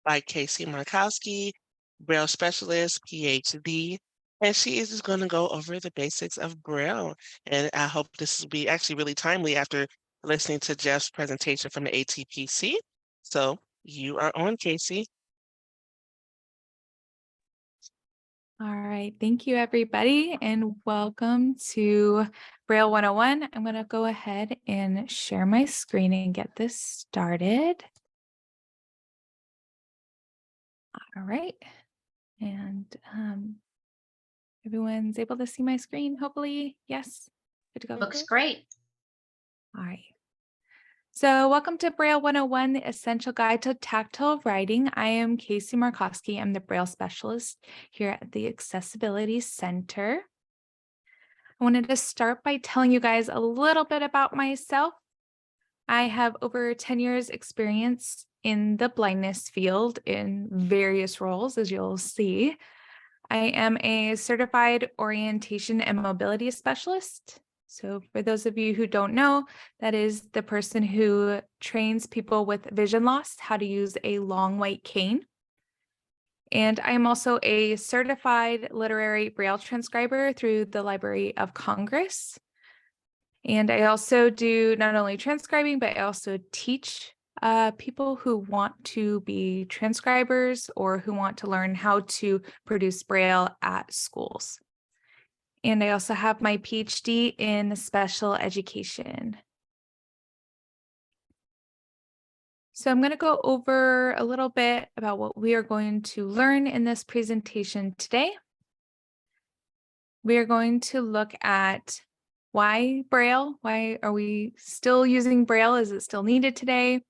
by Kasey Markoski, Braille specialist, PhD, and she is just going to go over the basics of Braille. And I hope this will be actually really timely after listening to Jeff's presentation from the ATPC. So you are on, Kasey. All right, thank you everybody and welcome to Braille 101. I'm going to go ahead and share my screen and get this started. All right, and everyone's able to see my screen, hopefully. Yes, good to go. Looks great. All right. So welcome to Braille 101, the Essential Guide to Tactile Writing. I am Kasey Markoski. I'm the Braille specialist here at the Accessibility Center. I wanted to start by telling you guys a little bit about myself. I have over 10 years experience in the blindness field in various roles, as you'll see. I am a certified orientation and mobility specialist. So for those of you who don't know, that is the person who trains people with vision loss how to use a long white cane. And I am also a certified literary Braille transcriber through the Library of Congress. And I also do not only transcribing, but I also teach people who want to be transcribers or who want to learn how to produce Braille at schools. And I also have my PhD in special education. So I'm going to go over a little bit about what we are going to learn in this presentation today. We are going to look at why Braille? Why are we still using Braille? Is it still needed today?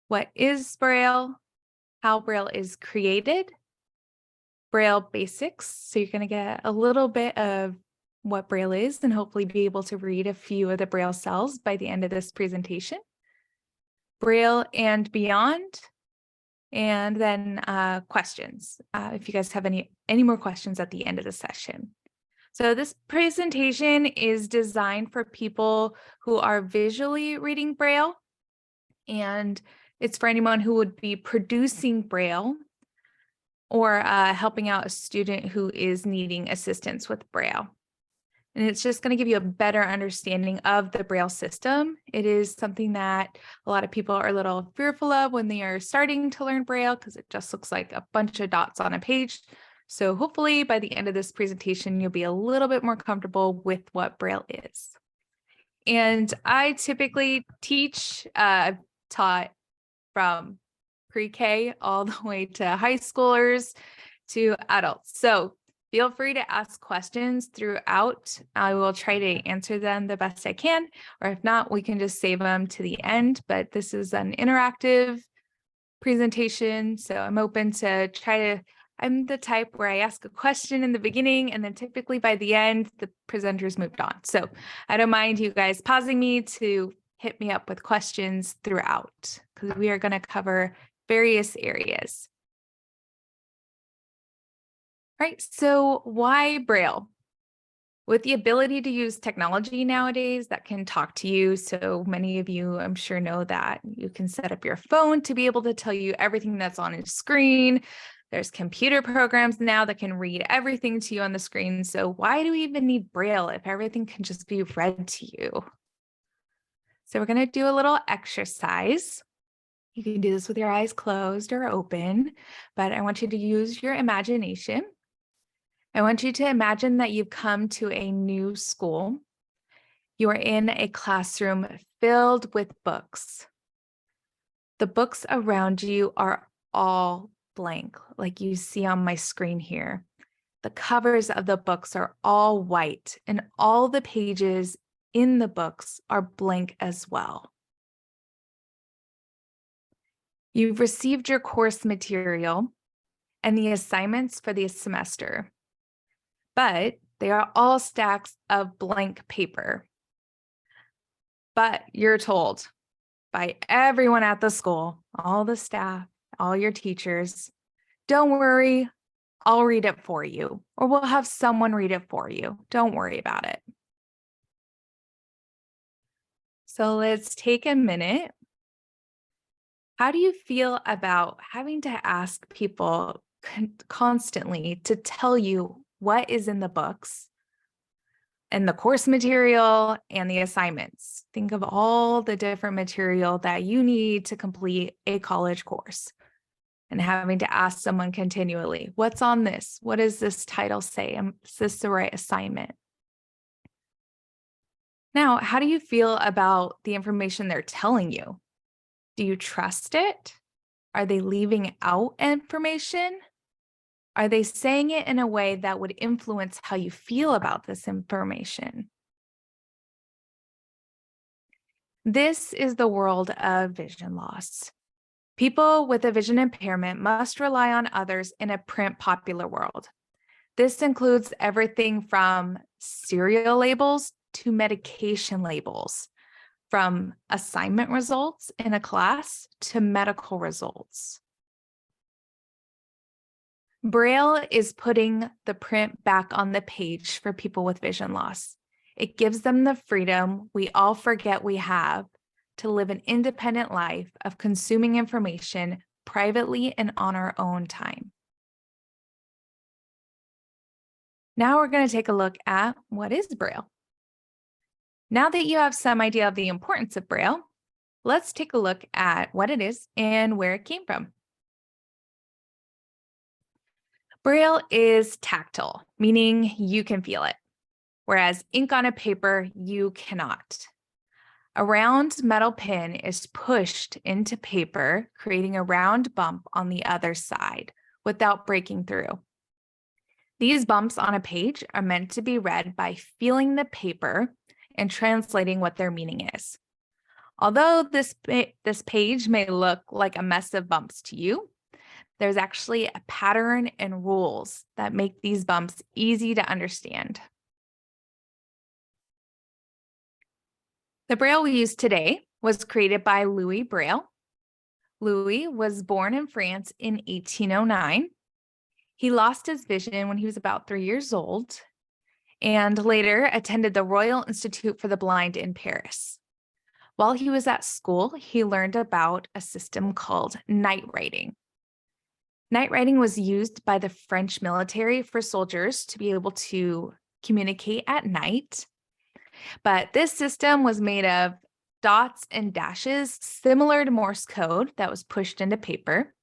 What is Braille? How Braille is created? Braille basics. So you're going to get a little bit of what Braille is and hopefully be able to read a few of the Braille cells by the end of this presentation. Braille and beyond. And then questions, if you guys have any more questions at the end of the session. So this presentation is designed for people who are visually reading Braille, and it's for anyone who would be producing Braille or helping out a student who is needing assistance with Braille. And it's just going to give you a better understanding of the Braille system. It is something that a lot of people are a little fearful of when they are starting to learn Braille because it just looks like a bunch of dots on a page. So hopefully by the end of this presentation, you'll be a little bit more comfortable with what Braille is. And I typically teach, I've taught from pre-K all the way to high schoolers to adults. So feel free to ask questions throughout. I will try to answer them the best I can, or if not, we can just save them to the end. But this is an interactive presentation, so I'm open to I'm the type where I ask a question in the beginning, and then typically by the end, the presenters moved on. So I don't mind you guys pausing me to hit me up with questions throughout, because we are going to cover various areas. All right, so why Braille? With the ability to use technology nowadays that can talk to you, so many of you I'm sure know that you can set up your phone to be able to tell you everything that's on a screen. There's computer programs now that can read everything to you on the screen. So why do we even need Braille if everything can just be read to you? So we're going to do a little exercise. You can do this with your eyes closed or open, but I want you to use your imagination. I want you to imagine that you've come to a new school. You are in a classroom filled with books. The books around you are all blank, like you see on my screen here. The covers of the books are all white, and all the pages in the books are blank as well. You've received your course material and the assignments for the semester, but they are all stacks of blank paper. But you're told by everyone at the school, all the staff, all your teachers, don't worry, I'll read it for you, or we'll have someone read it for you. Don't worry about it. So let's take a minute. How do you feel about having to ask people constantly to tell you what is in the books and the course material and the assignments? Think of all the different material that you need to complete a college course and having to ask someone continually, what's on this? What does this title say? Is this the right assignment? Now, how do you feel about the information they're telling you? Do you trust it? Are they leaving out information? Are they saying it in a way that would influence how you feel about this information? This is the world of vision loss. People with a vision impairment must rely on others in a print popular world. This includes everything from cereal labels to medication labels, from assignment results in a class to medical results. Braille is putting the print back on the page for people with vision loss. It gives them the freedom we all forget we have to live an independent life of consuming information privately and on our own time. Now we're going to take a look at what is Braille. Now that you have some idea of the importance of Braille, let's take a look at what it is and where it came from. Braille is tactile, meaning you can feel it, whereas ink on a paper, you cannot. A round metal pin is pushed into paper, creating a round bump on the other side without breaking through. These bumps on a page are meant to be read by feeling the paper and translating what their meaning is. Although this page may look like a mess of bumps to you, there's actually a pattern and rules that make these bumps easy to understand. The Braille we use today was created by Louis Braille. Louis was born in France in 1809. He lost his vision when he was about 3 years old and later attended the Royal Institute for the Blind in Paris. While he was at school, he learned about a system called night writing. Night writing was used by the French military for soldiers to be able to communicate at night. But this system was made of dots and dashes, similar to Morse code that was pushed into paper.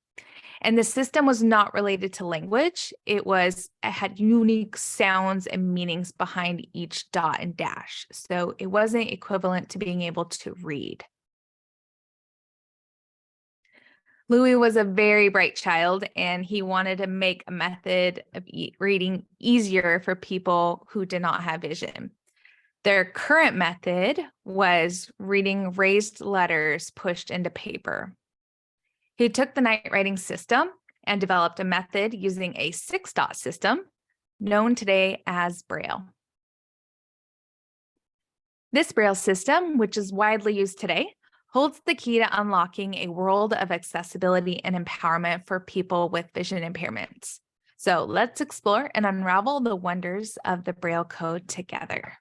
And the system was not related to language. It had unique sounds and meanings behind each dot and dash. So it wasn't equivalent to being able to read. Louis was a very bright child, and he wanted to make a method of reading easier for people who did not have vision. Their current method was reading raised letters pushed into paper. He took the night writing system and developed a method using a 6-dot system known today as Braille. This Braille system, which is widely used today, holds the key to unlocking a world of accessibility and empowerment for people with vision impairments. So let's explore and unravel the wonders of the Braille code together.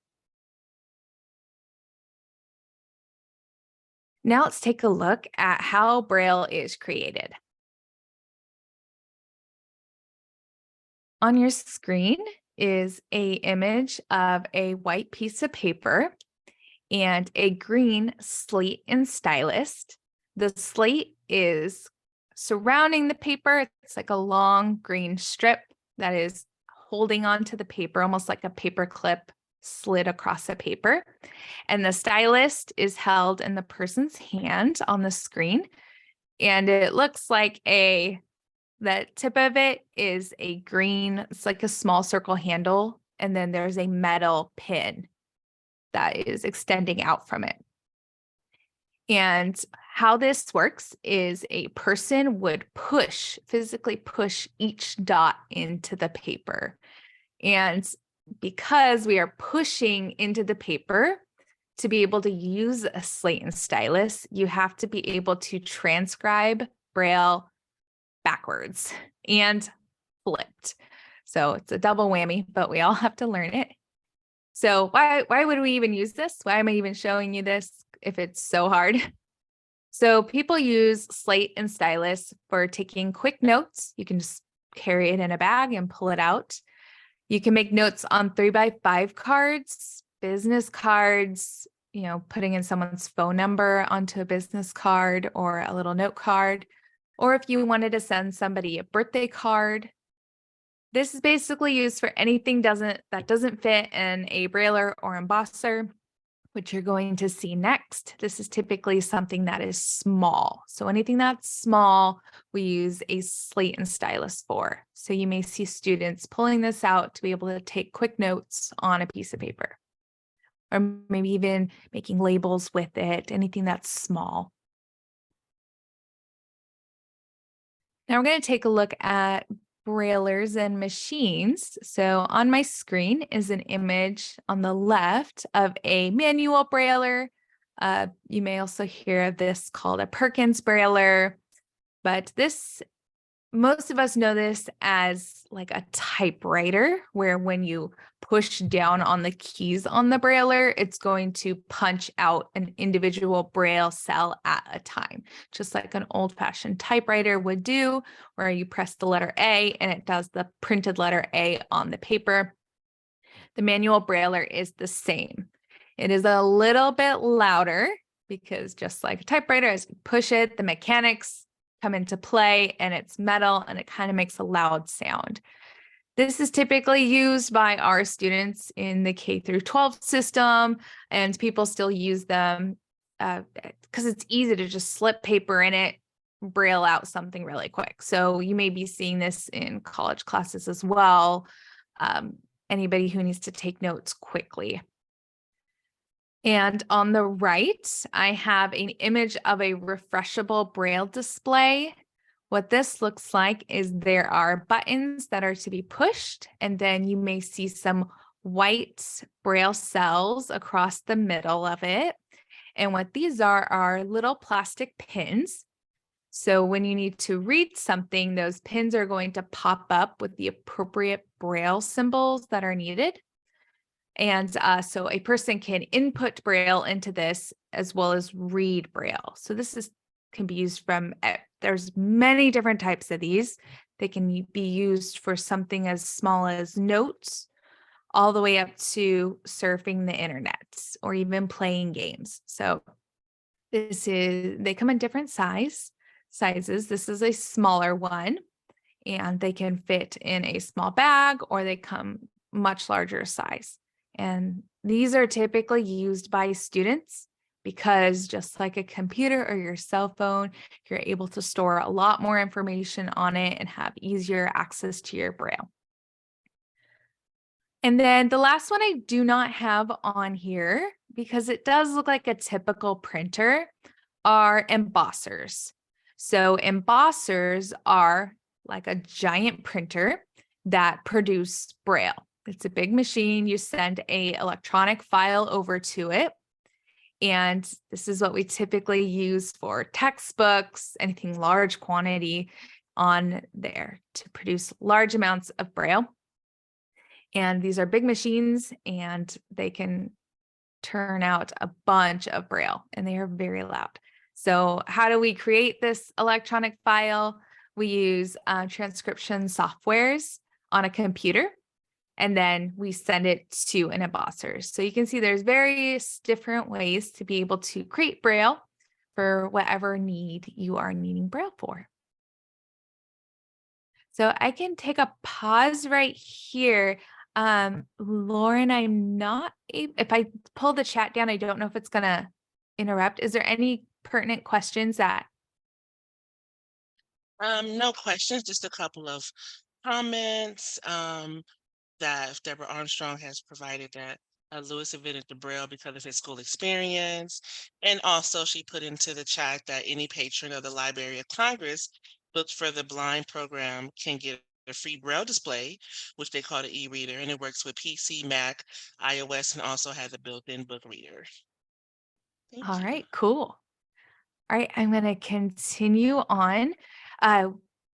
Now let's take a look at how Braille is created. On your screen is an image of a white piece of paper and a green slate and stylus. The slate is surrounding the paper. It's like a long green strip that is holding onto the paper, almost like a paper clip slid across the paper. And the stylus is held in the person's hand on the screen. And it looks like the tip of it is a green, it's like a small circle handle. And then there's a metal pin that is extending out from it. And how this works is a person would physically push each dot into the paper. And because we are pushing into the paper, to be able to use a slate and stylus, you have to be able to transcribe Braille backwards and flipped. So it's a double whammy, but we all have to learn it. So why would we even use this? Why am I even showing you this if it's so hard? So people use slate and stylus for taking quick notes. You can just carry it in a bag and pull it out. You can make notes on 3x5 cards, business cards, putting in someone's phone number onto a business card or a little note card. Or if you wanted to send somebody a birthday card. This is basically used for anything that doesn't fit in a brailer or embosser, which you're going to see next. This is typically something that is small. So anything that's small, we use a slate and stylus for. So you may see students pulling this out to be able to take quick notes on a piece of paper, or maybe even making labels with it, anything that's small. Now we're going to take a look at braillers and machines. So on my screen is an image on the left of a manual brailer. You may also hear this called a Perkins brailer, but most of us know this as like a typewriter, where when you push down on the keys on the brailer, it's going to punch out an individual braille cell at a time, just like an old-fashioned typewriter would do, where you press the letter A and it does the printed letter A on the paper. The manual brailer is the same. It is a little bit louder because just like a typewriter, as you push it, the mechanics come into play and it's metal and it kind of makes a loud sound. This is typically used by our students in the K through 12 system, and people still use them because it's easy to just slip paper in it, braille out something really quick. So you may be seeing this in college classes as well. Anybody who needs to take notes quickly. And on the right, I have an image of a refreshable braille display. What this looks like is there are buttons that are to be pushed, and then you may see some white braille cells across the middle of it. And what these are little plastic pins. So when you need to read something, those pins are going to pop up with the appropriate braille symbols that are needed. And so a person can input braille into this as well as read braille. So this can be used there's many different types of these. They can be used for something as small as notes, all the way up to surfing the internet or even playing games. So they come in different sizes. This is a smaller one, and they can fit in a small bag, or they come much larger size. And these are typically used by students because, just like a computer or your cell phone, you're able to store a lot more information on it and have easier access to your braille. And then the last one I do not have on here, because it does look like a typical printer, are embossers. So embossers are like a giant printer that produce braille. It's a big machine. You send an electronic file over to it. And this is what we typically use for textbooks, anything large quantity on there to produce large amounts of braille. And these are big machines, and they can turn out a bunch of braille, and they are very loud. So how do we create this electronic file? We use transcription softwares on a computer, and then we send it to an embosser. So you can see there's various different ways to be able to create braille for whatever need you are needing braille for. So I can take a pause right here. Lauren, I'm not able, if I pull the chat down, I don't know if it's going to interrupt. Is there any pertinent questions that? No questions, just a couple of comments. That Deborah Armstrong has provided that Lewis invented the Braille because of his school experience. And also she put into the chat that any patron of the Library of Congress booked for the blind program can get a free Braille display, which they call the e-reader, and it works with PC, Mac, iOS, and also has a built-in book reader. Thank All you. right, cool. All right, I'm going to continue on.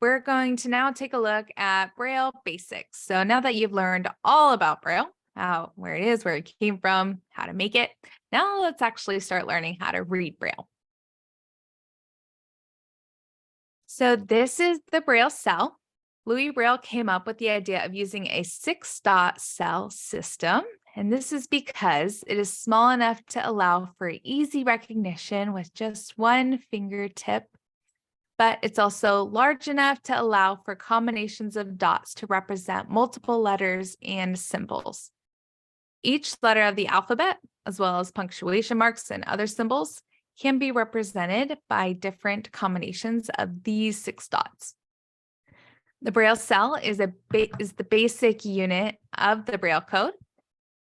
We're going to now take a look at Braille basics. So now that you've learned all about Braille, where it is, where it came from, how to make it, now let's actually start learning how to read Braille. So this is the Braille cell. Louis Braille came up with the idea of using a 6-dot cell system, and this is because it is small enough to allow for easy recognition with just one fingertip, but it's also large enough to allow for combinations of dots to represent multiple letters and symbols. Each letter of the alphabet, as well as punctuation marks and other symbols, can be represented by different combinations of these 6 dots. The Braille cell is the basic unit of the Braille code.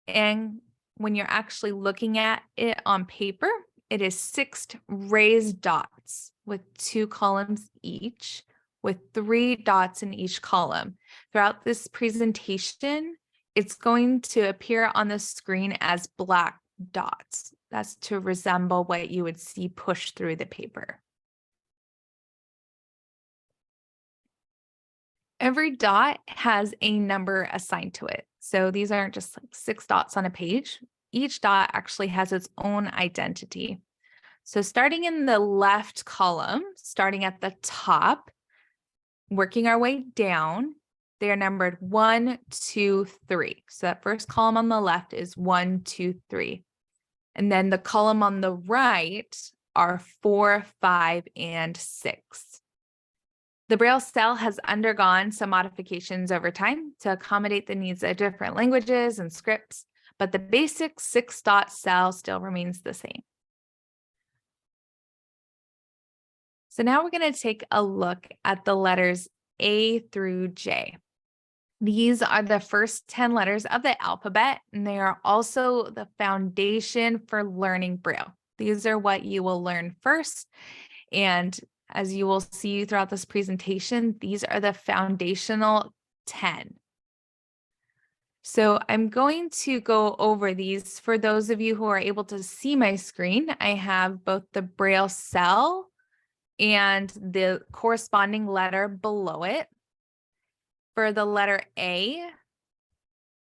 And when you're actually looking at it on paper, it is 6 raised dots with 2 columns each, with 3 dots in each column. Throughout this presentation, it's going to appear on the screen as black dots. That's to resemble what you would see pushed through the paper. Every dot has a number assigned to it. So these aren't just like 6 dots on a page. Each dot actually has its own identity. So starting in the left column, starting at the top, working our way down, they are numbered 1, 2, 3. So that first column on the left is 1, 2, 3. And then the column on the right are 4, 5, and 6. The Braille cell has undergone some modifications over time to accommodate the needs of different languages and scripts, but the basic 6-dot cell still remains the same. So now we're going to take a look at the letters A through J. These are the first 10 letters of the alphabet, and they are also the foundation for learning Braille. These are what you will learn first, and as you will see throughout this presentation, these are the foundational 10. So I'm going to go over these. For those of you who are able to see my screen, I have both the Braille cell and the corresponding letter below it. For the letter A,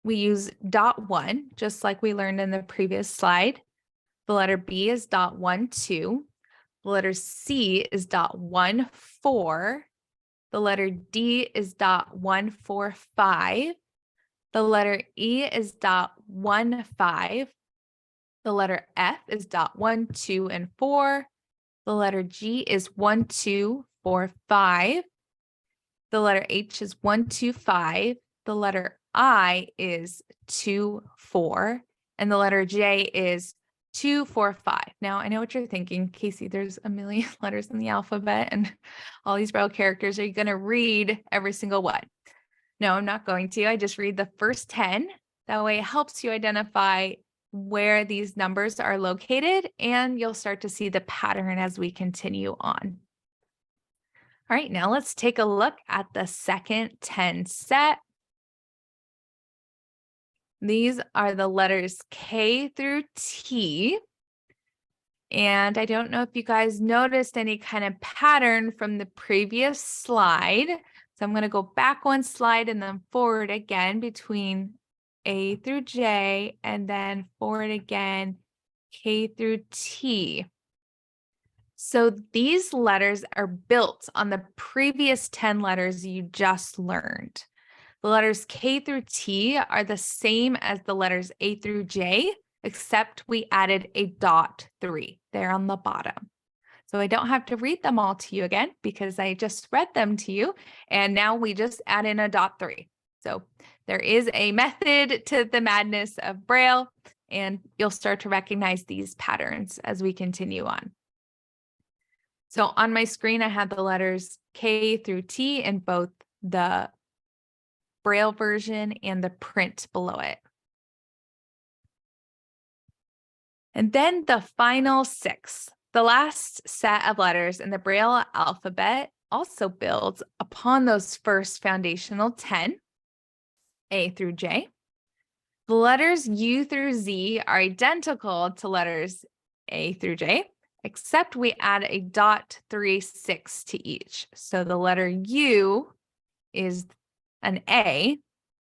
we use dot 1, just like we learned in the previous slide. The letter B is dot 1, 2. The letter C is dot 1, 4. The letter D is dot 1, 4, 5. The letter E is dot 1, 5. The letter F is dot 1, 2, and 4. The letter G is 1, 2, 4, 5. The letter H is 1, 2, 5. The letter I is 2, 4. And the letter J is 2, 4, 5. Now, I know what you're thinking, Kasey, there's a million letters in the alphabet and all these Braille characters. Are you going to read every single one? No, I'm not going to. I just read the first 10. That way it helps you identify where these numbers are located, and you'll start to see the pattern as we continue on. All right, now let's take a look at the second 10 set. These are the letters K through T. And I don't know if you guys noticed any kind of pattern from the previous slide. So I'm going to go back one slide and then forward again between A through J, and then forward again, K through T. So these letters are built on the previous 10 letters you just learned. The letters K through T are the same as the letters A through J, except we added a dot 3 there on the bottom. So I don't have to read them all to you again because I just read them to you. And now we just add in a dot 3. So there is a method to the madness of Braille, and you'll start to recognize these patterns as we continue on. So on my screen, I have the letters K through T in both the Braille version and the print below it. And then the final 6, the last set of letters in the Braille alphabet, also builds upon those first foundational 10, A through J. The letters U through Z are identical to letters A through J, except we add a dot 3, 6 to each. So the letter U is an A,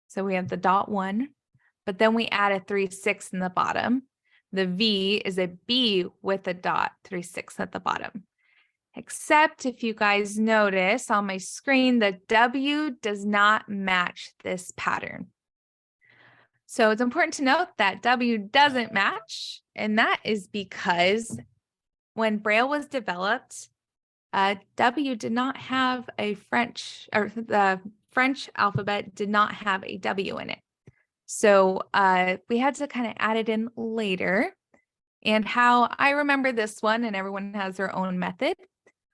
so we have the dot 1, but then we add a 3, 6 in the bottom. The V is a B with a dot 3, 6 at the bottom. Except if you guys notice on my screen, the W does not match this pattern. So it's important to note that W doesn't match, and that is because when Braille was developed, W did not have a French, or the French alphabet did not have a W in it. So we had to kind of add it in later. And how I remember this one, and everyone has their own method,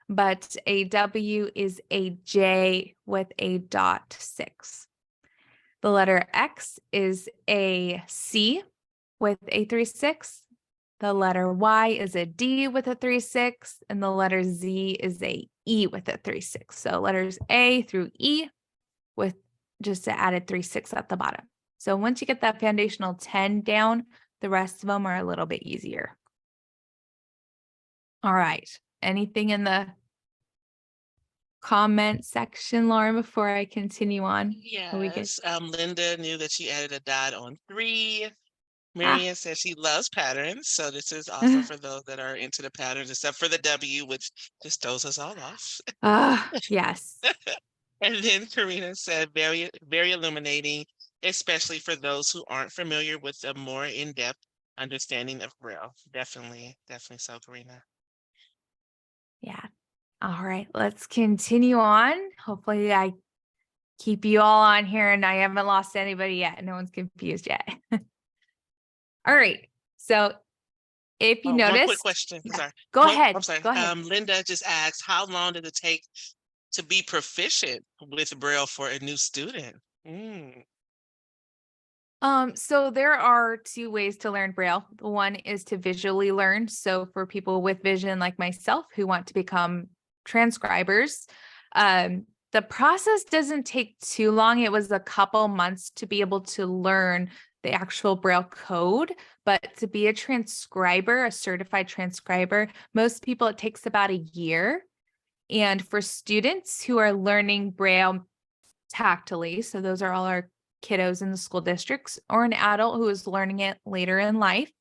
but a W is a J with a dot 6. The letter X is a C with a 3-6. The letter Y is a D with a 3-6, and the letter Z is a E with a 3-6. So letters A through E with just an added 3-6 at the bottom. So once you get that foundational 10 down, the rest of them are a little bit easier. All right. Anything in the comment section, Lauren, before I continue on? Yes. Linda knew that she added a dot on 3. Ah. Marian says she loves patterns, so this is also for those that are into the patterns, except for the W, which just throws us all off. Yes. And then Karina said, very, very illuminating, especially for those who aren't familiar with a more in-depth understanding of Braille. Definitely, definitely so, Karina. Yeah. All right, let's continue on. Hopefully I keep you all on here and I haven't lost anybody yet. No one's confused yet. All right. So if you One quick noticed, question. yeah, Sorry. go ahead. I'm sorry. Go ahead. Linda just asked, how long did it take to be proficient with Braille for a new student? So there are 2 ways to learn Braille. One is to visually learn. So for people with vision like myself who want to become transcribers, the process doesn't take too long. It was a couple months to be able to learn the actual Braille code, but to be a transcriber, a certified transcriber, most people, it takes about a year. And for students who are learning Braille tactily, so those are all our kiddos in the school districts, or an adult who is learning it later in life.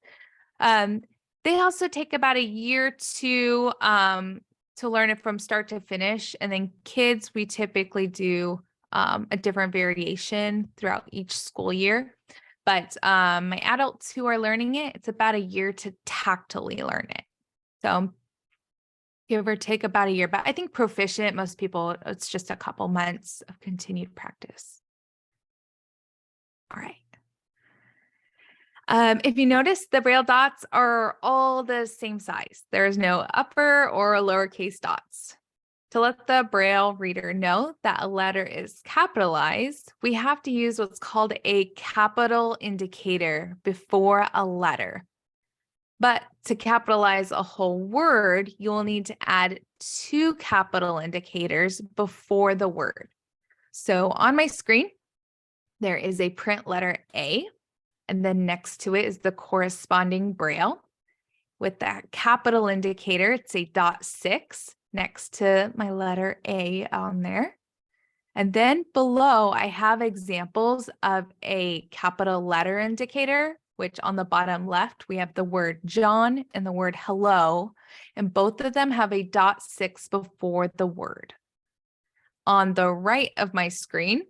They also take about a year to learn it from start to finish. And then kids, we typically do a different variation throughout each school year. But my adults who are learning it, it's about a year to tactily learn it. So give or take about a year, but I think proficient, most people, it's just a couple months of continued practice. All right. If you notice, the Braille dots are all the same size. There's no upper or lowercase dots. To let the Braille reader know that a letter is capitalized, we have to use what's called a capital indicator before a letter. But to capitalize a whole word, you'll need to add 2 capital indicators before the word. So on my screen, there is a print letter A, and then next to it is the corresponding Braille. With that capital indicator, it's a .6 next to my letter A on there. And then below, I have examples of a capital letter indicator, which on the bottom left, we have the word John and the word hello, and both of them have a .6 before the word. On the right of my screen,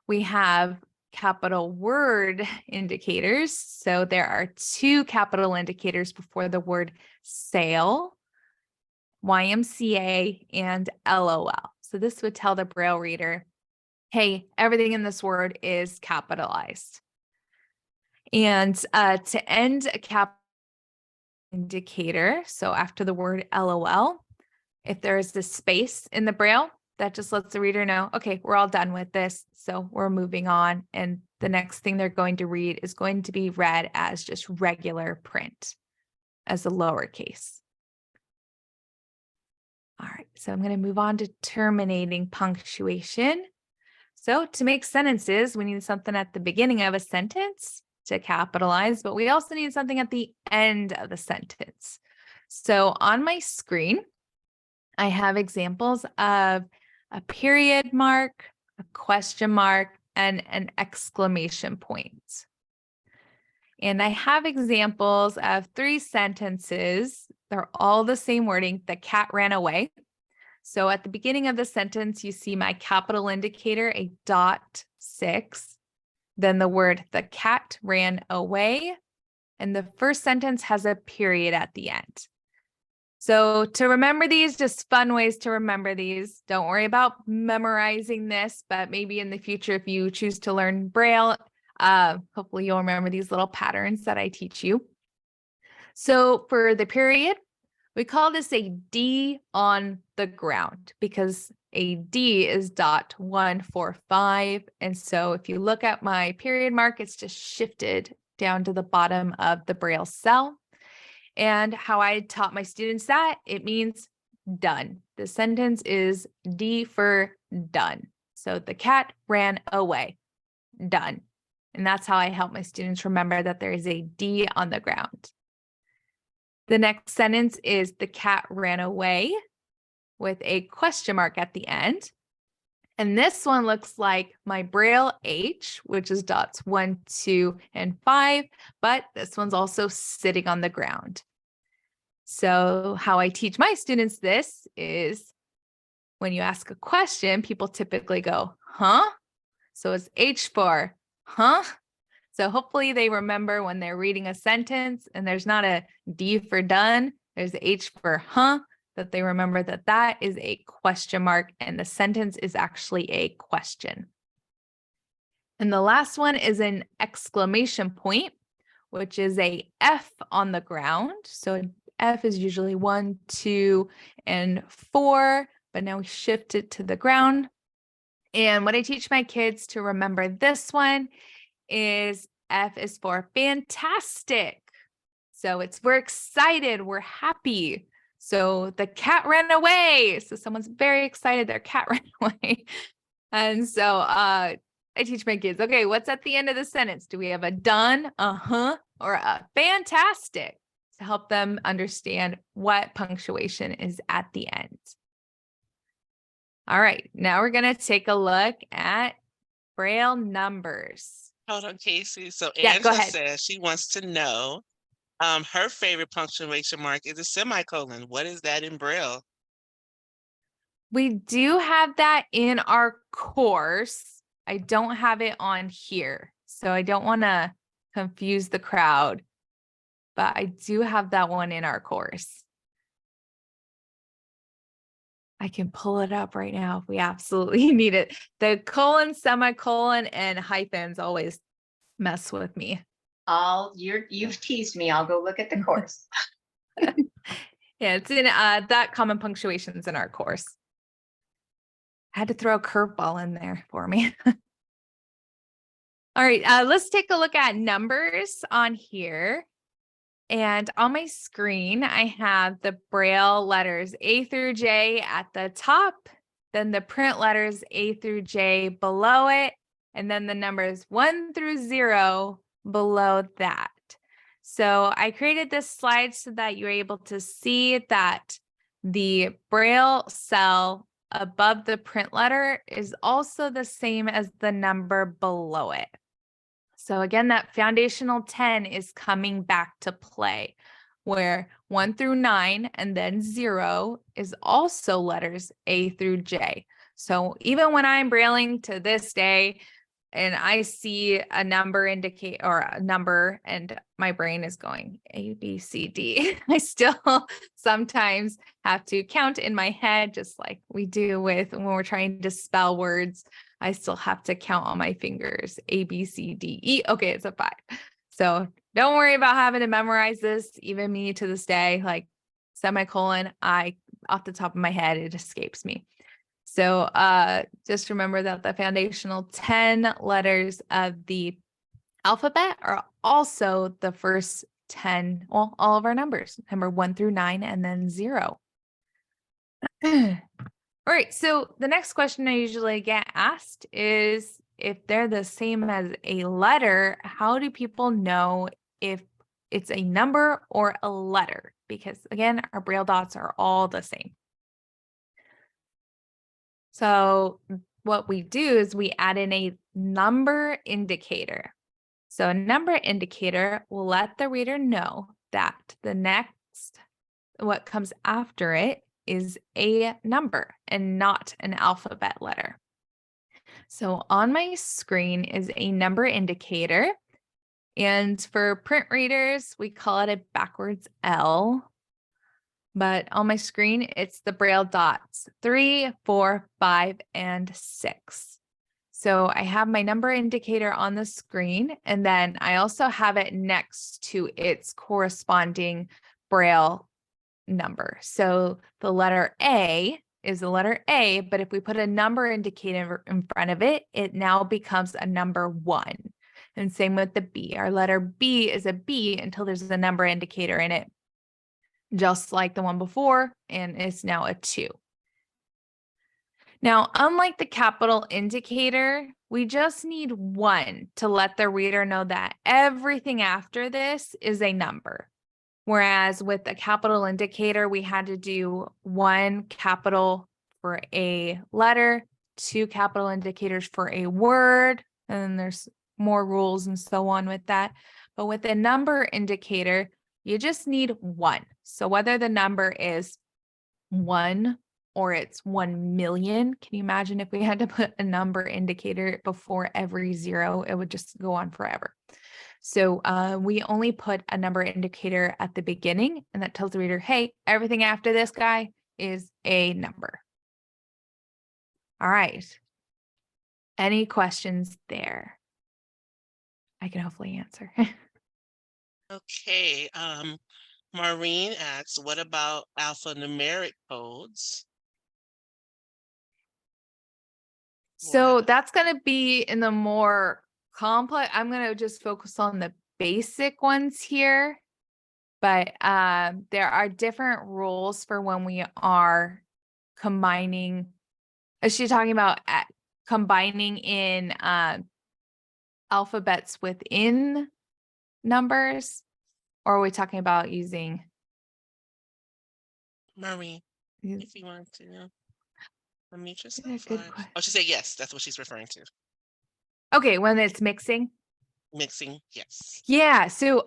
we have capital word indicators. So there are 2 capital indicators before the word sale, YMCA, and LOL. So this would tell the Braille reader, hey, everything in this word is capitalized. And to end a cap indicator, so after the word LOL, if there is this space in the Braille, that just lets the reader know, okay, we're all done with this. So we're moving on. And the next thing they're going to read is going to be read as just regular print, as a lowercase. All right, so I'm going to move on to terminating punctuation. So to make sentences, we need something at the beginning of a sentence to capitalize, but we also need something at the end of the sentence. So on my screen, I have examples of a period mark, a question mark, and an exclamation point. And I have examples of 3 sentences. They're all the same wording. The cat ran away. So at the beginning of the sentence, you see my capital indicator, a .6. Then the word the cat ran away. And the first sentence has a period at the end. So to remember these, just fun ways to remember these. Don't worry about memorizing this, but maybe in the future, if you choose to learn Braille, hopefully you'll remember these little patterns that I teach you. So for the period, we call this a D on the ground because a D is .145. And so if you look at my period mark, it's just shifted down to the bottom of the Braille cell. And how I taught my students that, it means done. The sentence is D for done. So the cat ran away, done. And that's how I help my students remember that there is a D on the ground. The next sentence is the cat ran away with a question mark at the end. And this one looks like my Braille H, which is dots 1, 2, and 5, but this one's also sitting on the ground. So how I teach my students this is when you ask a question, people typically go, huh? So it's H for, huh? So hopefully they remember when they're reading a sentence and there's not a D for done, there's H for huh, that they remember that that is a question mark and the sentence is actually a question. And the last one is an exclamation point, which is a F on the ground. So F is usually 1, 2, and 4, but now we shift it to the ground. And what I teach my kids to remember this one is F is for fantastic. So it's we're excited, we're happy. So the cat ran away. So someone's very excited their cat ran away. And so I teach my kids, okay, what's at the end of the sentence? Do we have a done, uh-huh, or a fantastic to help them understand what punctuation is at the end? All right, now we're going to take a look at Braille numbers. Hold on, Kasey. So Yeah, go Angela ahead. says she wants to know, her favorite punctuation mark is a semicolon. What is that in Braille? We do have that in our course. I don't have it on here, so I don't want to confuse the crowd, but I do have that one in our course. I can pull it up right now if we absolutely need it. The colon, semicolon, and hyphens always mess with me. You've teased me. I'll go look at the course. Yeah, it's in that common punctuation's in our course. I had to throw a curveball in there for me. All right, let's take a look at numbers on here. And on my screen, I have the Braille letters A through J at the top, then the print letters A through J below it, and then the numbers 1 through 0 below that. So I created this slide so that you're able to see that the Braille cell above the print letter is also the same as the number below it. So again, that foundational 10 is coming back to play, where 1 through 9 and then 0 is also letters A through J. So even when I'm brailing to this day and I see a number indicate or a number and my brain is going A, B, C, D, I still sometimes have to count in my head, just like we do with when we're trying to spell words. I still have to count on my fingers, A, B, C, D, E. Okay, it's a 5. So don't worry about having to memorize this. Even me to this day, like semicolon, off the top of my head, it escapes me. So just remember that the foundational 10 letters of the alphabet are also the first 10, well, all of our numbers, number 1 through 9, and then 0. All right, so the next question I usually get asked is if they're the same as a letter, how do people know if it's a number or a letter? Because again, our Braille dots are all the same. So what we do is we add in a number indicator. So a number indicator will let the reader know that the next, what comes after it is a number and not an alphabet letter. So on my screen is a number indicator. And for print readers, we call it a backwards L. But on my screen, it's the Braille dots 3, 4, 5, and 6. So I have my number indicator on the screen, and then I also have it next to its corresponding Braille number. So the letter A is the letter A, but if we put a number indicator in front of it, it now becomes a number 1. And same with the B. Our letter B is a B until there's a number indicator in it, just like the one before, and it's now a 2. Now, unlike the capital indicator, we just need 1 to let the reader know that everything after this is a number. Whereas with the capital indicator, we had to do 1 capital for a letter, 2 capital indicators for a word, and then there's more rules and so on with that. But with the number indicator, you just need 1. So whether the number is 1 or it's 1 million, can you imagine if we had to put a number indicator before every 0, it would just go on forever. So we only put a number indicator at the beginning, and that tells the reader, hey, everything after this guy is a number. All right. Any questions there? I can hopefully answer. Okay. Maureen asks, what about alphanumeric codes? So that's going to be in the more complex. I'm going to just focus on the basic ones here. But there are different rules for when we are combining. Is she talking about combining in alphabets within numbers? Or are we talking about using? Maureen, if you want to unmute yourself. Good question. Oh, she said yes. That's what she's referring to. Okay, when it's mixing. Mixing, yes. Yeah, so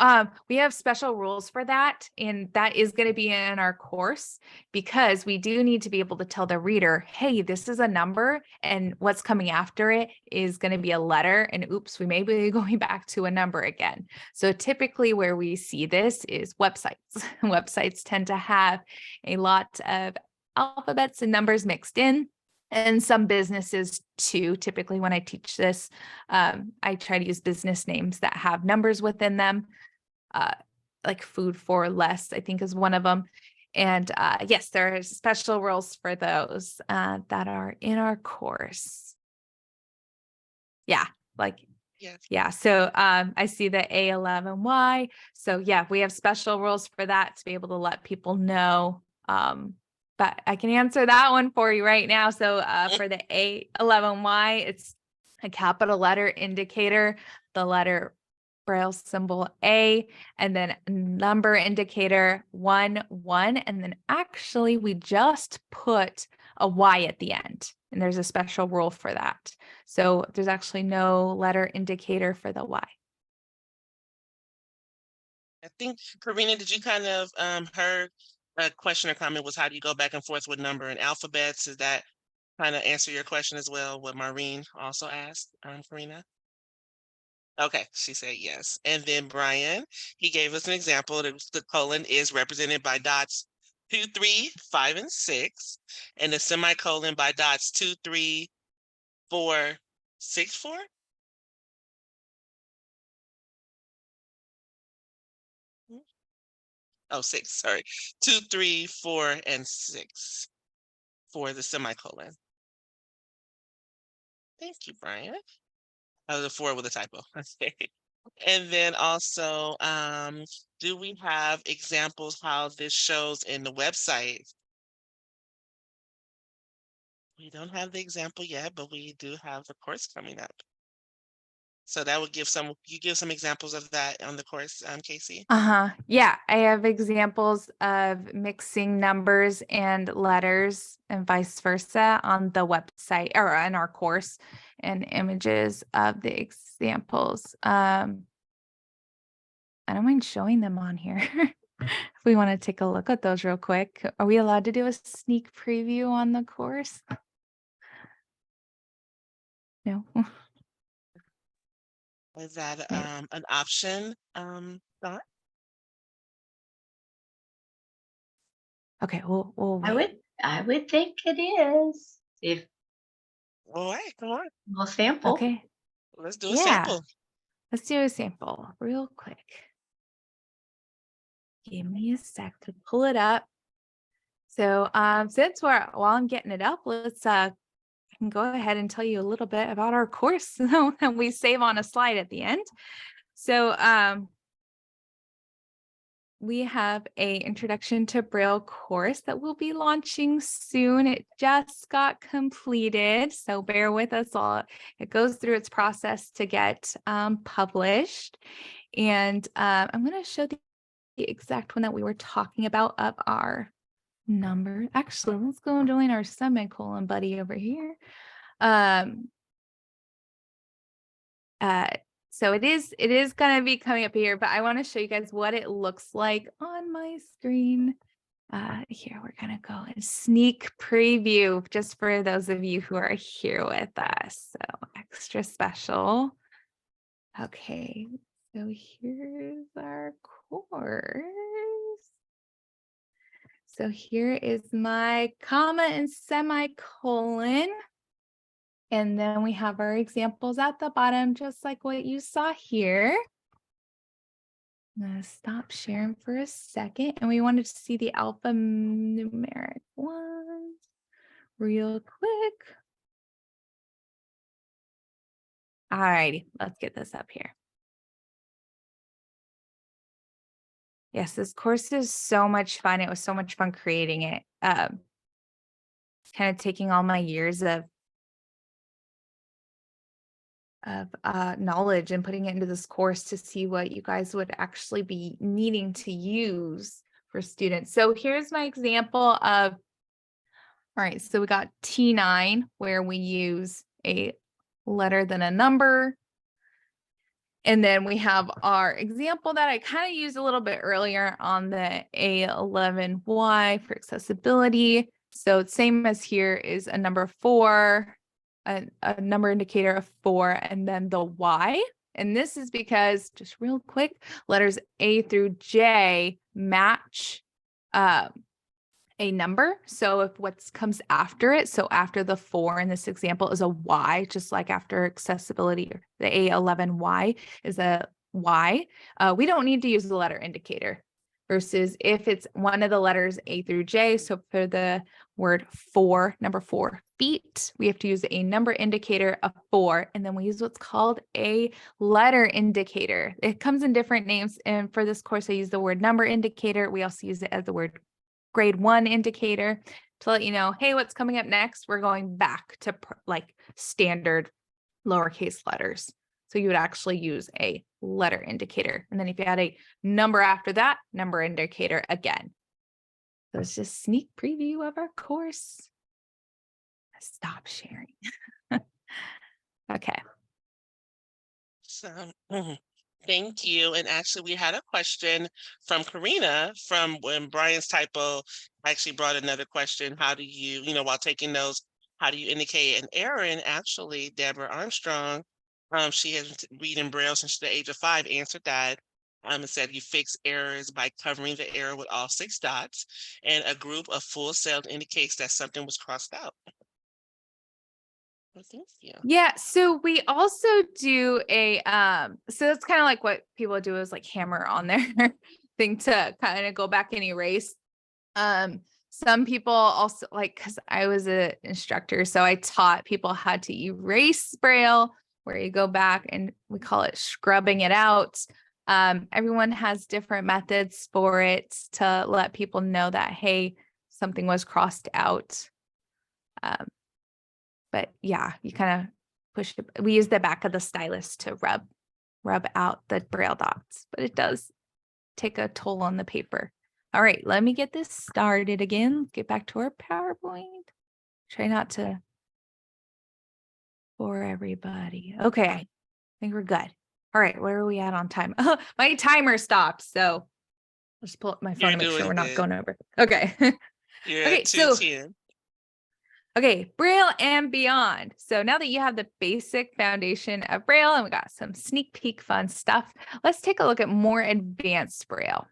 we have special rules for that, and that is going to be in our course because we do need to be able to tell the reader, hey, this is a number, and what's coming after it is going to be a letter, and oops, we may be going back to a number again. So typically where we see this is websites. Websites tend to have a lot of alphabets and numbers mixed in. And some businesses too. Typically when I teach this, I try to use business names that have numbers within them, like Food for Less, I think is one of them. And yes, there are special rules for those that are in our course. Yeah, like, yes. Yeah. So I see the A11Y. So yeah, we have special rules for that to be able to let people know. But I can answer that one for you right now. So for the A11Y, it's a capital letter indicator, the letter Braille symbol A, and then number indicator 1, 1. And then actually we just put a Y at the end, and there's a special rule for that. So there's actually no letter indicator for the Y. I think, Karina, did you kind of heard a question or comment was how do you go back and forth with number and alphabets? Does that kind of answer your question as well, what Maureen also asked, Karina? Okay, she said yes. And then Brian, he gave us an example. The colon is represented by dots 2, 3, 5, and 6, and the semicolon by dots 2, 3, 4, 6, 4. Oh, 6, sorry. 2, 3, 4, and 6 for the semicolon. Thank you, Brian. Oh, the 4 with a typo. Okay. And then also, do we have examples how this shows in the website? We don't have the example yet, but we do have the course coming up. So that would give some examples of that on the course, Kasey? Yeah, I have examples of mixing numbers and letters and vice versa on the website or in our course, and images of the examples. I don't mind showing them on here. If we want to take a look at those real quick, are we allowed to do a sneak preview on the course? No. Is that Maybe. an option, Dawn? Okay, we'll I wait. would think it is. If All right, come on. we'll sample. Okay. Let's do a Yeah. sample. Let's do a sample real quick. Give me a sec to pull it up. So since while I'm getting it up, let's I can go ahead and tell you a little bit about our course that we save on a slide at the end. So we have a introduction to Braille course that we'll be launching soon. It just got completed, so bear with us all. It goes through its process to get published. And I'm going to show the exact one that we were talking about of our number. Actually, let's go and join our semicolon buddy over here. So it is going to be coming up here, but I want to show you guys what it looks like on my screen. Here, we're going to go and sneak preview just for those of you who are here with us. So extra special. Okay, so here's our course. So here is my comma and semicolon. And then we have our examples at the bottom, just like what you saw here. I'm going to stop sharing for a second. And we wanted to see the alphanumeric ones real quick. All righty, let's get this up here. Yes, this course is so much fun. It was so much fun creating it. Kind of taking all my years of knowledge and putting it into this course to see what you guys would actually be needing to use for students. So here's my example of, all right, so we got T9 where we use a letter then a number. And then we have our example that I kind of used a little bit earlier on the A11Y for accessibility. So same as here is a number 4, a number indicator of 4, and then the Y. And this is because, just real quick, letters A through J match a number. So if what comes after it, so after the 4 in this example is a Y, just like after accessibility, the A11Y is a Y, we don't need to use the letter indicator. Versus if it's one of the letters A through J, so for the word 4, number 4, feet, we have to use a number indicator of 4, and then we use what's called a letter indicator. It comes in different names, and for this course, I use the word number indicator. We also use it as the word grade 1 indicator to let you know, hey, what's coming up next? We're going back to like standard lowercase letters. So you would actually use a letter indicator. And then if you had a number after that, number indicator again. So it's just sneak preview of our course. Stop sharing. Okay. So, thank you. And actually, we had a question from Karina from when Brian's typo actually brought another question. How do you, while taking notes, how do you indicate an error? And actually, Deborah Armstrong, she has been reading Braille since the age of 5, answered that. And said you fix errors by covering the error with all 6 dots, and a group of full cells indicates that something was crossed out. Well, thank you. Yeah, so we also do a so it's kind of like what people do is like hammer on their thing to kind of go back and erase. Some people also, like, because I was an instructor, so I taught people how to erase Braille, where you go back and we call it scrubbing it out. Everyone has different methods for it to let people know that, hey, something was crossed out. But yeah, you kind of push it. We use the back of the stylus to rub out the Braille dots, but it does take a toll on the paper. All right, let me get this started again. Get back to our PowerPoint. Try not to bore everybody. Okay, I think we're good. All right, where are we at on time? My timer stopped, so just pull up my phone You're to make sure doing we're not good. going over. Okay. You're Okay, at so 210. okay, Braille and beyond. So now that you have the basic foundation of Braille and we got some sneak peek fun stuff, let's take a look at more advanced Braille.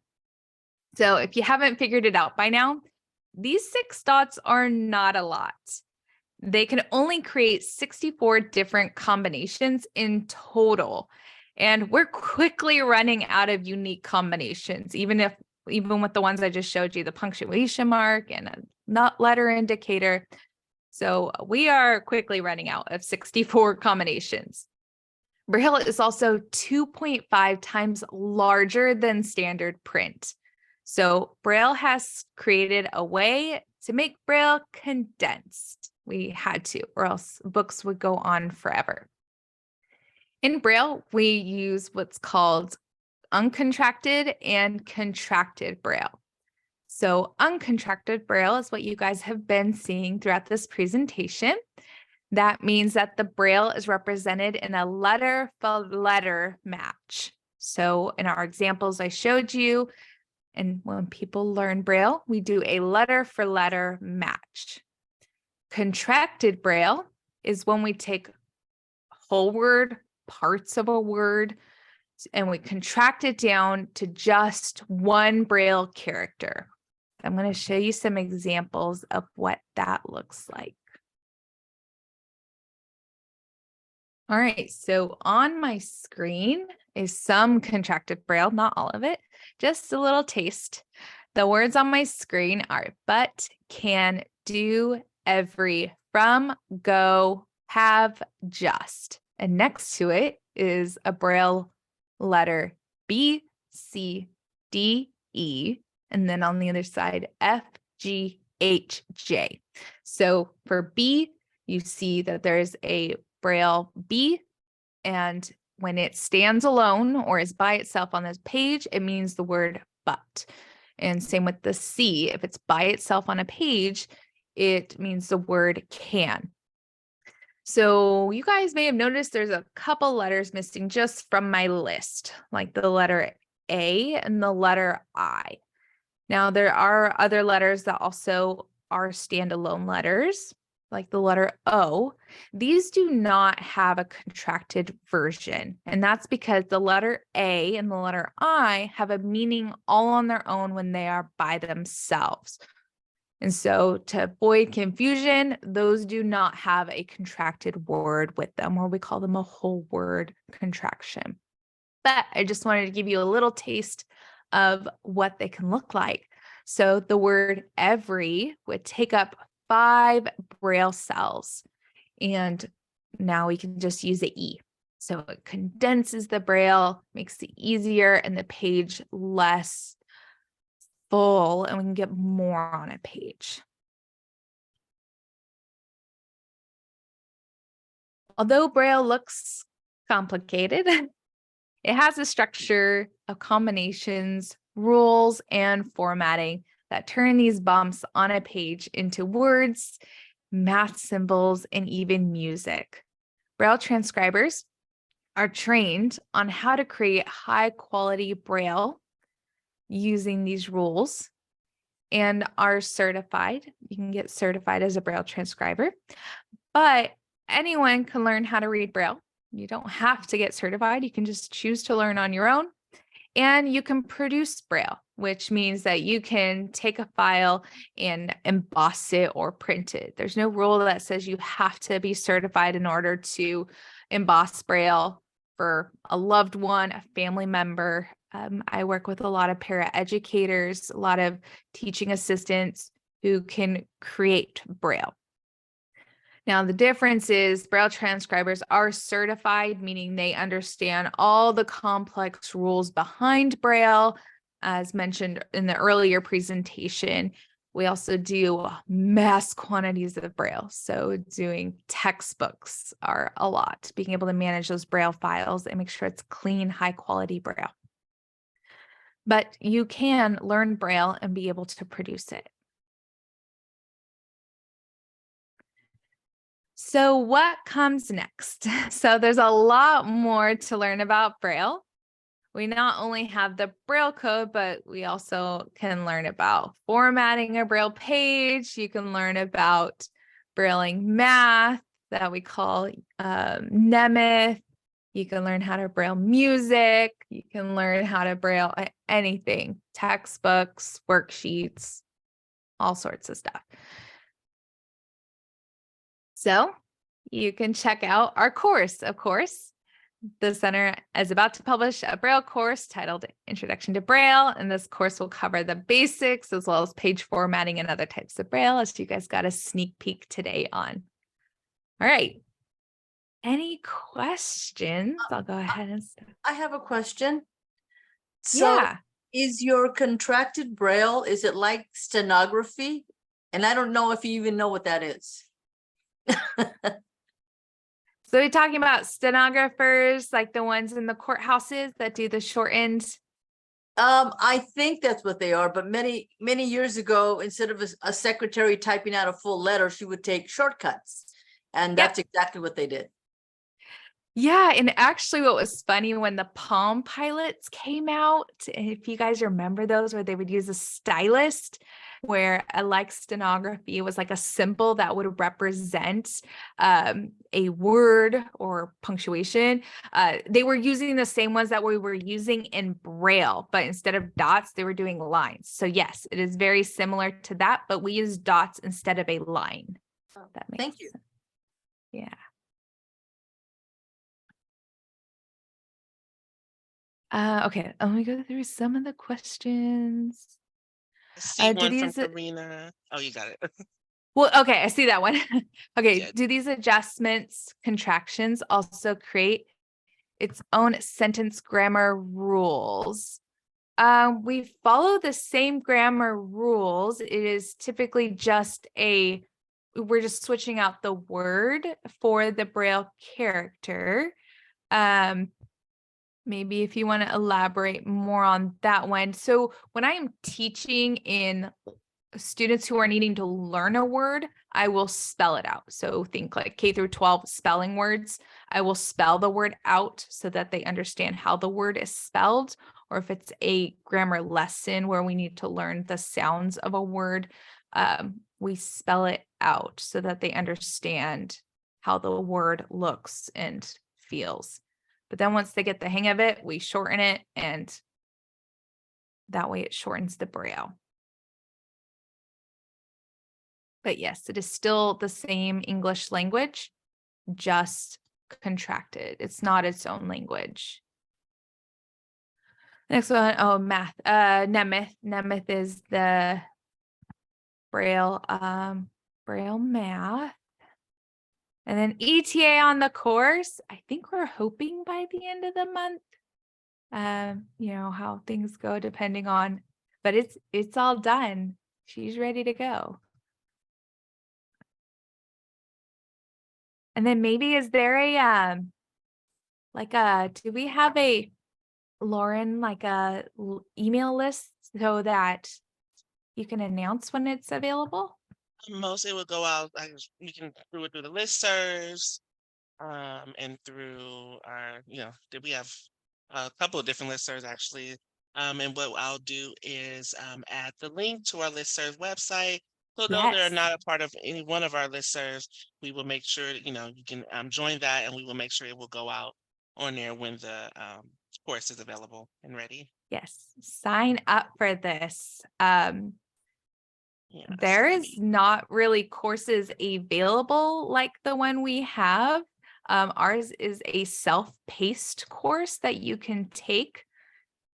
So if you haven't figured it out by now, these 6 dots are not a lot. They can only create 64 different combinations in total. And we're quickly running out of unique combinations, even with the ones I just showed you, the punctuation mark and a not letter indicator. So we are quickly running out of 64 combinations. Braille is also 2.5 times larger than standard print. So Braille has created a way to make Braille condensed. We had to, or else books would go on forever. In Braille, we use what's called uncontracted and contracted Braille. So uncontracted Braille is what you guys have been seeing throughout this presentation. That means that the Braille is represented in a letter for letter match. So in our examples I showed you, and when people learn Braille, we do a letter for letter match. Contracted Braille is when we take whole word, parts of a word, and we contract it down to just one Braille character. I'm going to show you some examples of what that looks like. All right, so on my screen is some contracted Braille, not all of it, just a little taste. The words on my screen are but, can, do, every, from, go, have, just. And next to it is a Braille letter B, C, D, E, and then on the other side, F, G, H, J. So for B, you see that there's a Braille B, and when it stands alone or is by itself on this page, it means the word but. And same with the C. If it's by itself on a page, it means the word can. So you guys may have noticed there's a couple letters missing just from my list, like the letter A and the letter I. Now, there are other letters that also are standalone letters, like the letter O. These do not have a contracted version, and that's because the letter A and the letter I have a meaning all on their own when they are by themselves. And so to avoid confusion, those do not have a contracted word with them, or we call them a whole word contraction. But I just wanted to give you a little taste of what they can look like. So the word every would take up 5 Braille cells. And now we can just use the E. So it condenses the Braille, makes it easier and the page less full, and we can get more on a page. Although Braille looks complicated, it has a structure of combinations, rules, and formatting that turn these bumps on a page into words, math symbols, and even music. Braille transcribers are trained on how to create high quality Braille using these rules and are certified. You can get certified as a Braille transcriber, but anyone can learn how to read Braille. You don't have to get certified. You can just choose to learn on your own. And you can produce Braille, which means that you can take a file and emboss it or print it. There's no rule that says you have to be certified in order to emboss Braille for a loved one, a family member. I work with a lot of paraeducators, a lot of teaching assistants who can create Braille. Now, the difference is Braille transcribers are certified, meaning they understand all the complex rules behind Braille. As mentioned in the earlier presentation, we also do mass quantities of Braille. So doing textbooks are a lot, being able to manage those Braille files and make sure it's clean, high quality Braille. But you can learn Braille and be able to produce it. So what comes next? So there's a lot more to learn about Braille. we not only have the Braille code, but we also can learn about formatting a Braille page. You can learn about Brailling math that we call Nemeth. You can learn how to Braille music. You can learn how to Braille anything, textbooks, worksheets, all sorts of stuff. So you can check out our course, of course. The center is about to publish a Braille course titled Introduction to Braille, and this course will cover the basics as well as page formatting and other types of Braille, as you guys got a sneak peek today on. All right. Any questions? I'll go ahead and start. I have a question. So Yeah. is your contracted Braille, is it like stenography? And I don't know if you even know what that is. So we're talking about stenographers, like the ones in the courthouses that do the shortened. I think that's what they are, but many years ago, instead of a secretary typing out a full letter, she would take shortcuts. And that's exactly what they did. Yeah, and actually what was funny when the Palm Pilots came out, if you guys remember those, where they would use a stylist, where like stenography was like a symbol that would represent a word or punctuation. They were using the same ones that we were using in Braille, but instead of dots, they were doing lines. So yes, it is very similar to that, but we use dots instead of a line. That makes Thank you. sense. Yeah. Okay, let me go through some of the questions. I see Do one from these, Karina. Oh, you got it. well, okay, I see that one. Okay, Yeah. do these adjustments, contractions also create its own sentence grammar rules? We follow the same grammar rules. It is typically just we're just switching out the word for the Braille character. Maybe if you want to elaborate more on that one. So when I am teaching in students who are needing to learn a word, I will spell it out. So think like K through 12 spelling words. I will spell the word out so that they understand how the word is spelled. Or if it's a grammar lesson where we need to learn the sounds of a word, we spell it out so that they understand how the word looks and feels. But then once they get the hang of it, we shorten it, and that way it shortens the Braille. But yes, it is still the same English language, just contracted. It's not its own language. Next one, oh, math. Nemeth. Nemeth is the Braille math. And then ETA on the course. I think we're hoping by the end of the month. How things go depending on, but it's all done. She's ready to go. And then maybe is there a do we have a Lauren, like a email list so that you can announce when it's available? Most it will go out. We can do it through the listservs, and through our, we have a couple of different listservs actually. And what I'll do is add the link to our listserv website. So those that are Yes. not a part of any one of our listservs, we will make sure that, you can join that, and we will make sure it will go out on there when the course is available and ready. Yes. Sign up for this. Yeah, There so is not really courses available like the one we have. Ours is a self-paced course that you can take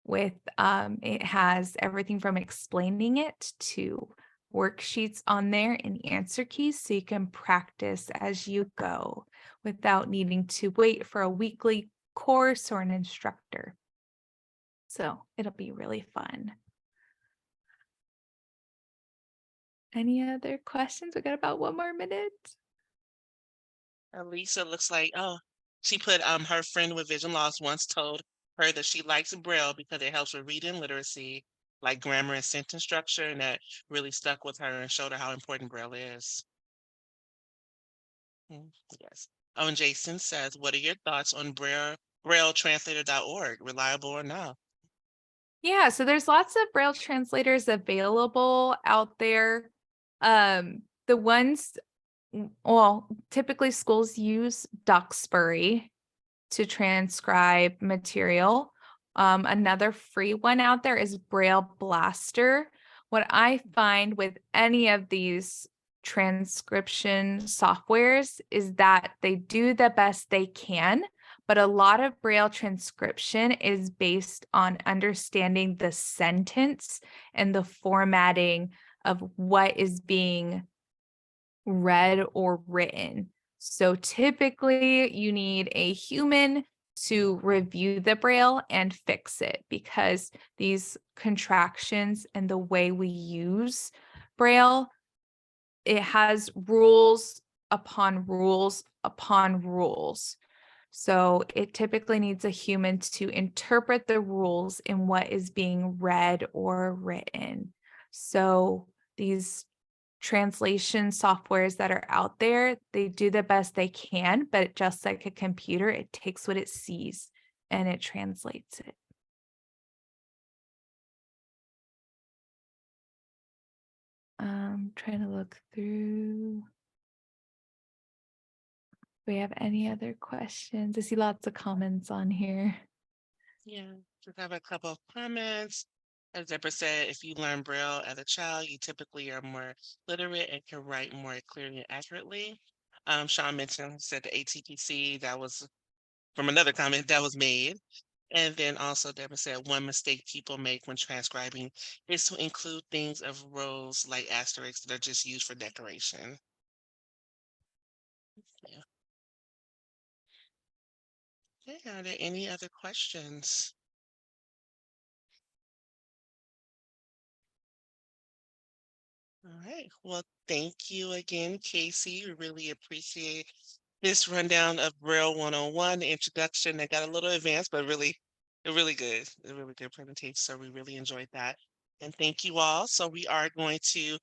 with, it has everything from explaining it to worksheets on there and answer keys, so you can practice as you go without needing to wait for a weekly course or an instructor. So it'll be really fun. Any other questions? We got about 1 more minute. Lisa looks like, oh, she put her friend with vision loss once told her that she likes Braille because it helps with reading literacy, like grammar and sentence structure, and that really stuck with her and showed her how important Braille is. Yes. Oh, and Jason says, what are your thoughts on Braille brailletranslator.org, reliable or not. Yeah, so there's lots of Braille translators available out there. The ones, well, typically schools use Duxbury to transcribe material. Another free one out there is Braille Blaster. What I find with any of these transcription softwares is that they do the best they can, but a lot of Braille transcription is based on understanding the sentence and the formatting of what is being read or written. So typically you need a human to review the Braille and fix it, because these contractions and the way we use Braille, it has rules upon rules upon rules. So it typically needs a human to interpret the rules in what is being read or written. So these translation softwares that are out there, they do the best they can, but just like a computer, it takes what it sees and it translates it. Trying to look through. Do we have any other questions? I see lots of comments on here. Yeah, just have a couple of comments. As Deborah said, if you learn Braille as a child, you typically are more literate and can write more clearly and accurately. Sean mentioned, said the ATPC, that was from another comment that was made. And then also Deborah said one mistake people make when transcribing is to include things of rows like asterisks that are just used for decoration. Yeah. Okay, are there any other questions? All right. Well, thank you again, Kasey. We really appreciate this rundown of Braille 101, the introduction. That got a little advanced, but really good. A really good presentation. So we really enjoyed that. And thank you all. So we are going to